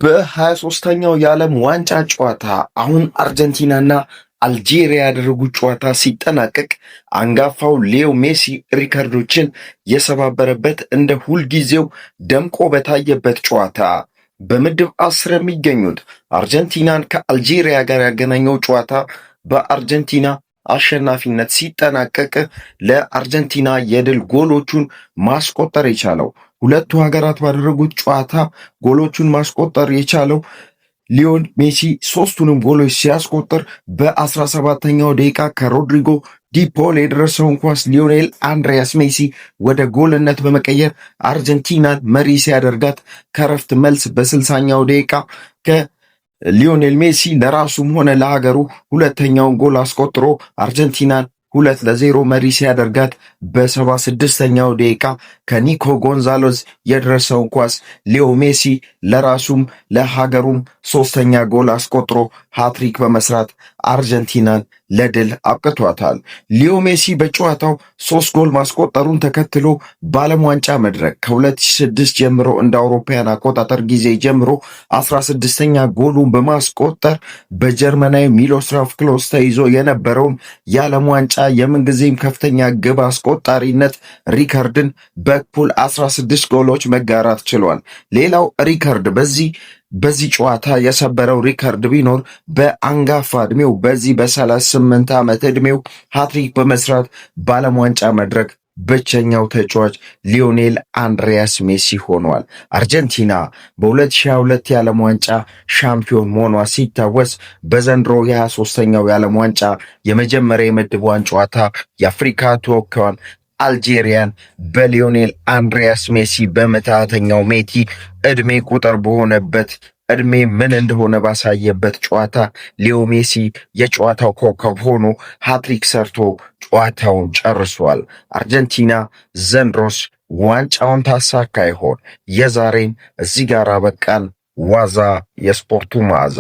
በ23ኛው የዓለም ዋንጫ ጨዋታ አሁን አርጀንቲናና አልጄሪያ ያደረጉት ጨዋታ ሲጠናቀቅ አንጋፋው ሊዮ ሜሲ ሪከርዶችን የሰባበረበት እንደ ሁልጊዜው ደምቆ በታየበት ጨዋታ በምድብ 10 የሚገኙት አርጀንቲናን ከአልጄሪያ ጋር ያገናኘው ጨዋታ በአርጀንቲና አሸናፊነት ሲጠናቀቅ ለአርጀንቲና የድል ጎሎቹን ማስቆጠር የቻለው ሁለቱ ሀገራት ባደረጉት ጨዋታ ጎሎቹን ማስቆጠር የቻለው ሊዮን ሜሲ ሶስቱንም ጎሎች ሲያስቆጥር በ17ኛው ደቂቃ ከሮድሪጎ ዲፖል የደረሰውን ኳስ ሊዮኔል አንድሪያስ ሜሲ ወደ ጎልነት በመቀየር አርጀንቲናን መሪ ሲያደርጋት ከረፍት መልስ በ60ኛው ደቂቃ ከሊዮኔል ሜሲ ለራሱም ሆነ ለሀገሩ ሁለተኛውን ጎል አስቆጥሮ አርጀንቲናን 2-0 መሪ ሲያደርጋት በ76ኛው ደቂቃ ከኒኮ ጎንዛሎዝ የደረሰውን ኳስ ሊዮ ሜሲ ለራሱም ለሀገሩም ሶስተኛ ጎል አስቆጥሮ ሃትሪክ በመስራት አርጀንቲናን ለድል አብቅቷታል። ሊዮ ሜሲ በጨዋታው 3 ጎል ማስቆጠሩን ተከትሎ በዓለም ዋንጫ መድረክ ከ2006 ጀምሮ እንደ አውሮፓውያን አቆጣጠር ጊዜ ጀምሮ 16ኛ ጎሉን በማስቆጠር በጀርመናዊ ሚሎስላቭ ክሎዝ ተይዞ የነበረውን የዓለም ዋንጫ የምንጊዜም ከፍተኛ ግብ አስቆጣሪነት ሪከርድን በኩል 16 ጎሎች መጋራት ችሏል። ሌላው ሪከርድ በዚህ ጨዋታ የሰበረው ሪከርድ ቢኖር በአንጋፋ ዕድሜው በዚህ በ38 ዓመት ዕድሜው ሃትሪክ በመስራት በዓለም ዋንጫ መድረክ ብቸኛው ተጫዋች ሊዮኔል አንድሪያስ ሜሲ ሆኗል። አርጀንቲና በ2022 የዓለም ዋንጫ ሻምፒዮን መሆኗ ሲታወስ በዘንድሮ የ23ኛው የዓለም ዋንጫ የመጀመሪያ የምድብ ዋን ጨዋታ የአፍሪካ ተወካዩን አልጄሪያን በሊዮኔል አንድሪያስ ሜሲ በመታተኛው ሜቲ ዕድሜ ቁጥር በሆነበት ዕድሜ ምን እንደሆነ ባሳየበት ጨዋታ ሊዮ ሜሲ የጨዋታው ኮከብ ሆኖ ሃትሪክ ሰርቶ ጨዋታውን ጨርሷል። አርጀንቲና ዘንድሮስ ዋንጫውን ታሳካ ይሆን? የዛሬን እዚህ ጋር አበቃን። ዋዛ የስፖርቱ መዓዛ